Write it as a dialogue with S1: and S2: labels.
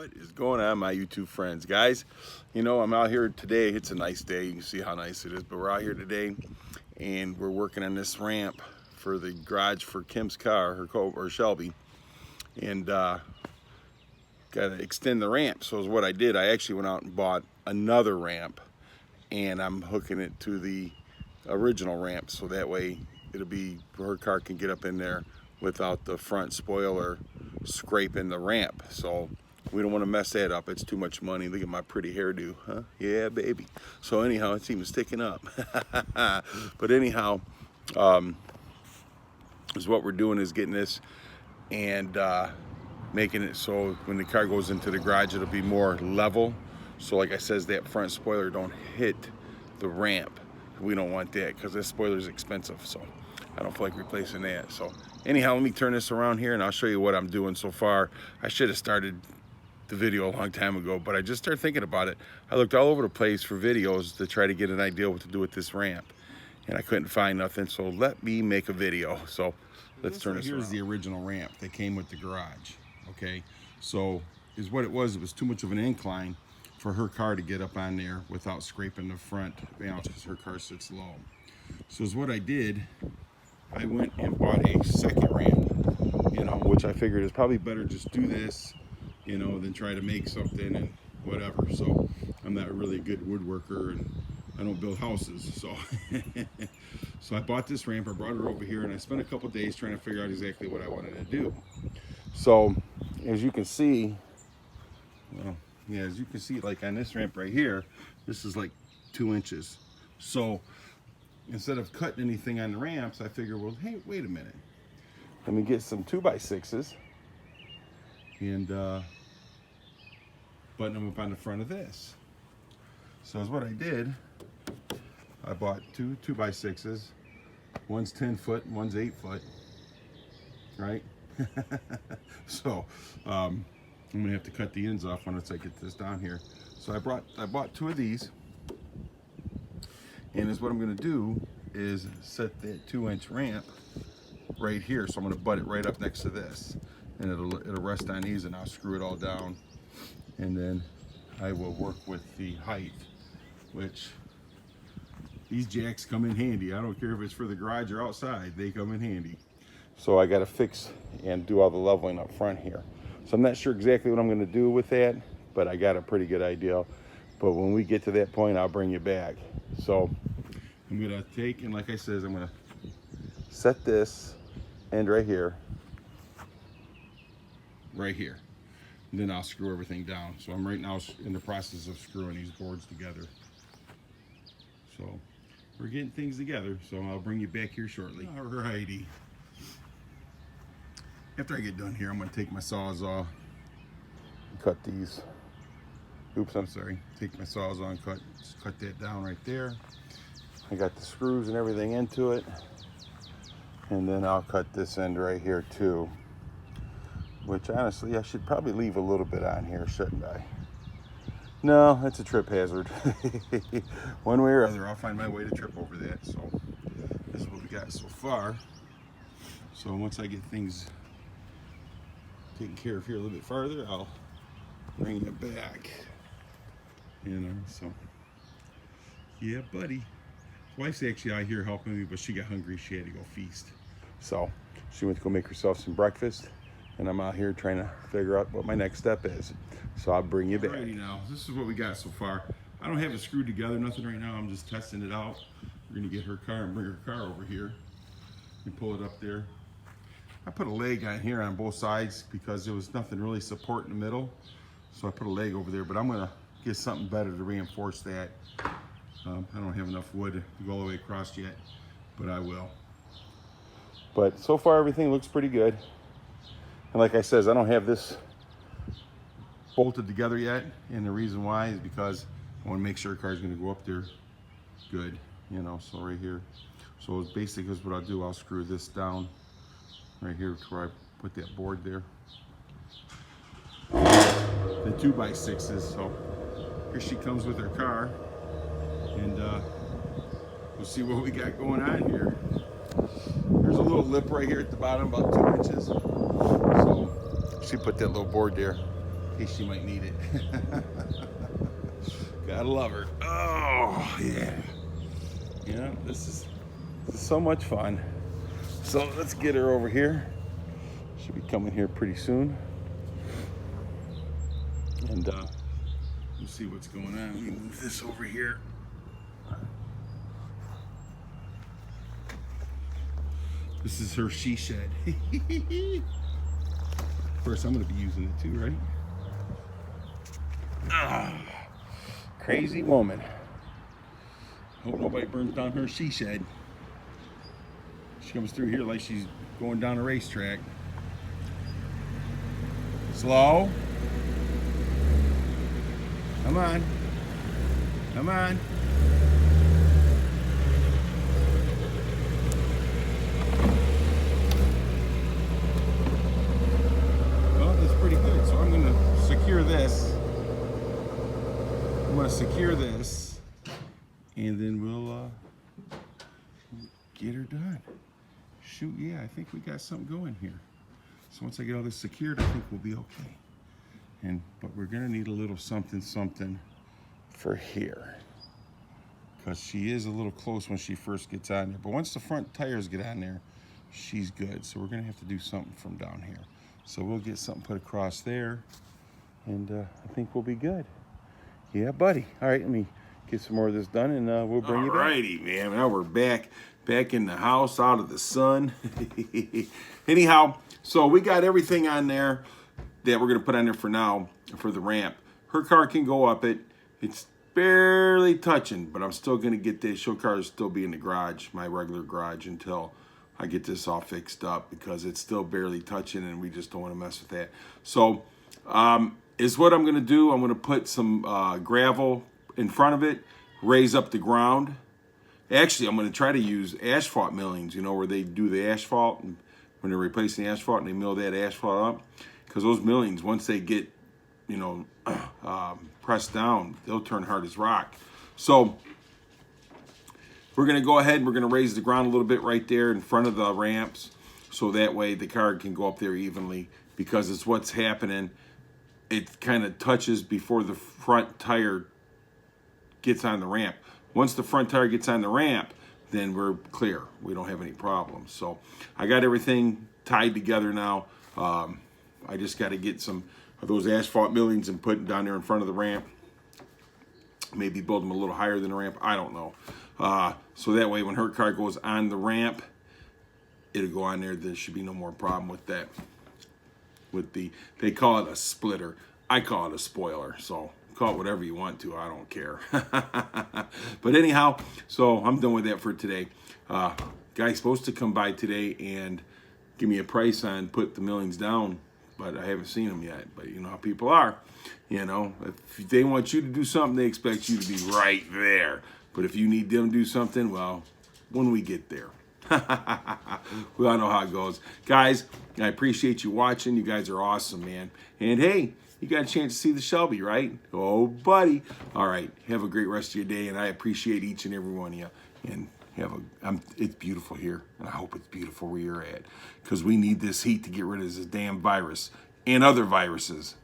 S1: What is going on, my YouTube friends? Guys, you know, I'm out here today. It's a nice day. You can see how nice it is, but we're out here today and we're working on this ramp for the garage for Kim's car, her Shelby, and got to extend the ramp. So is what I did. I actually went out and bought another ramp, and I'm hooking it to the original ramp, so that way it'll be, her car can get up in there without the front spoiler scraping the ramp. So we don't want to mess that up. It's too much money. Look at my pretty hairdo, huh? Yeah, baby. So anyhow, it's even sticking up. But anyhow, is what we're doing is getting this and making it so when the car goes into the garage, it'll be more level. So like I says, that front spoiler don't hit the ramp. We don't want that because this spoiler is expensive. So I don't feel like replacing that. So anyhow, let me turn this around here and I'll show you what I'm doing so far. I should have started the video a long time ago, but I just started thinking about it. I looked all over the place for videos to try to get an idea what to do with this ramp, and I couldn't find nothing, so let me make a video. So let's turn this around. Here's the original ramp that came with the garage, okay? So is what it was too much of an incline for her car to get up on there without scraping the front balance because her car sits low. So is what I did, I went and bought a second ramp, you know, which I figured is probably better just do this, you know, than try to make something and whatever. So I'm not really a good woodworker and I don't build houses. So so I bought this ramp, I brought her over here, and I spent a couple days trying to figure out exactly what I wanted to do. So as you can see, well, yeah, as you can see, like on this ramp right here, this is like 2 inches. So instead of cutting anything on the ramps, I figured, well, hey, wait a minute. Let me get some 2x6s and button them up on the front of this. So is what I did. I bought two 2x6s. One's 10 foot and one's 8 foot. Right? So I'm gonna have to cut the ends off once I get this down here. So I bought 2 of these. And is what I'm gonna do is set that 2-inch ramp right here. So I'm gonna butt it right up next to this, and it'll rest on these, and I'll screw it all down, and then I will work with the height, which these jacks come in handy. I don't care if it's for the garage or outside, they come in handy. So I gotta fix and do all the leveling up front here. So I'm not sure exactly what I'm gonna do with that, but I got a pretty good idea. But when we get to that point, I'll bring you back. So I'm gonna take, and like I said, I'm gonna set this end right here, and then I'll screw everything down. So I'm right now in the process of screwing these boards together. So we're getting things together, so I'll bring you back here shortly. Alrighty. After I get done here, I'm gonna take my Sawzall and cut these. Oops, I'm sorry. Take my Sawzall and cut that down right there. I got the screws and everything into it. And then I'll cut this end right here too. Which honestly, I should probably leave a little bit on here, shouldn't I? No, that's a trip hazard. One way or other, I'll find my way to trip over that. So this is what we got so far. So once I get things taken care of here a little bit farther, I'll bring it back. You know, so yeah, buddy. Wife's actually out here helping me, but she got hungry. She had to go feast. So she went to go make herself some breakfast, and I'm out here trying to figure out what my next step is. So I'll bring you back. Alrighty now, this is what we got so far. I don't have it screwed together, nothing right now. I'm just testing it out. We're gonna get her car and bring her car over here and pull it up there. I put a leg on here on both sides because there was nothing really support in the middle. So I put a leg over there, but I'm gonna get something better to reinforce that. I don't have enough wood to go all the way across yet, but I will. But so far everything looks pretty good. And like I says, I don't have this bolted together yet, and the reason why is because I want to make sure the car's going to go up there good, you know. So right here, so it's basically what I'll do. I'll screw this down right here to where I put that board there. The 2x6s. So here she comes with her car, and we'll see what we got going on here. There's a little lip right here at the bottom, about 2 inches. So she put that little board there. in case she might need it. Gotta love her. Oh, yeah. You know, this is so much fun. So let's get her over here. She'll be coming here pretty soon. And we'll see what's going on. Let me move this over here. This is her she shed. Of course, I'm going to be using it too, right? Ah, crazy woman. Hope nobody burns down her she shed. She comes through here like she's going down a racetrack. Slow. Come on. Come on. Well, that's pretty good. So I'm going to secure this. I'm going to secure this. And then we'll get her done. Shoot, yeah, I think we got something going here. So once I get all this secured, I think we'll be okay. But we're gonna need a little something for here, because she is a little close when she first gets on there. But once the front tires get on there, she's good. So we're gonna have to do something from down here. So we'll get something put across there, and I think we'll be good. Yeah, buddy. All right, let me get some more of this done, and we'll bring you back. Alrighty, man. Now we're back in the house, out of the sun. Anyhow, so we got everything on there that we're gonna put on there for now for the ramp. Her car can go up it. It's barely touching, but I'm still gonna get this. Show car will still be in the garage, my regular garage, until I get this all fixed up, because it's still barely touching, and we just don't want to mess with that. So is what I'm gonna do. I'm gonna put some gravel in front of it, raise up the ground. Actually, I'm going to try to use asphalt millings, you know, where they do the asphalt, and when they're replacing the asphalt and they mill that asphalt up, because those millings, once they get, you know, pressed down, they'll turn hard as rock. So we're going to go ahead and we're going to raise the ground a little bit right there in front of the ramps, so that way the car can go up there evenly, because it's what's happening. It kind of touches before the front tire gets on the ramp. Once the front tire gets on the ramp, then we're clear. We don't have any problems. So I got everything tied together now. I just got to get some of those asphalt millings and put them down there in front of the ramp. Maybe build them a little higher than the ramp. I don't know. So that way when her car goes on the ramp, it'll go on there. There should be no more problem with that. They call it a splitter. I call it a spoiler. So call it whatever you want to. I don't care. But anyhow, so I'm done with that for today. Guy's supposed to come by today and give me a price on put the millings down, but I haven't seen him yet. But you know how people are. You know, if they want you to do something, they expect you to be right there. But if you need them to do something, well, when we get there. We all know how it goes. Guys, I appreciate you watching. You guys are awesome, man. And hey, you got a chance to see the Shelby, right? Oh, buddy. All right. Have a great rest of your day, and I appreciate each and every one of you. And it's beautiful here, and I hope it's beautiful where you're at, because we need this heat to get rid of this damn virus and other viruses.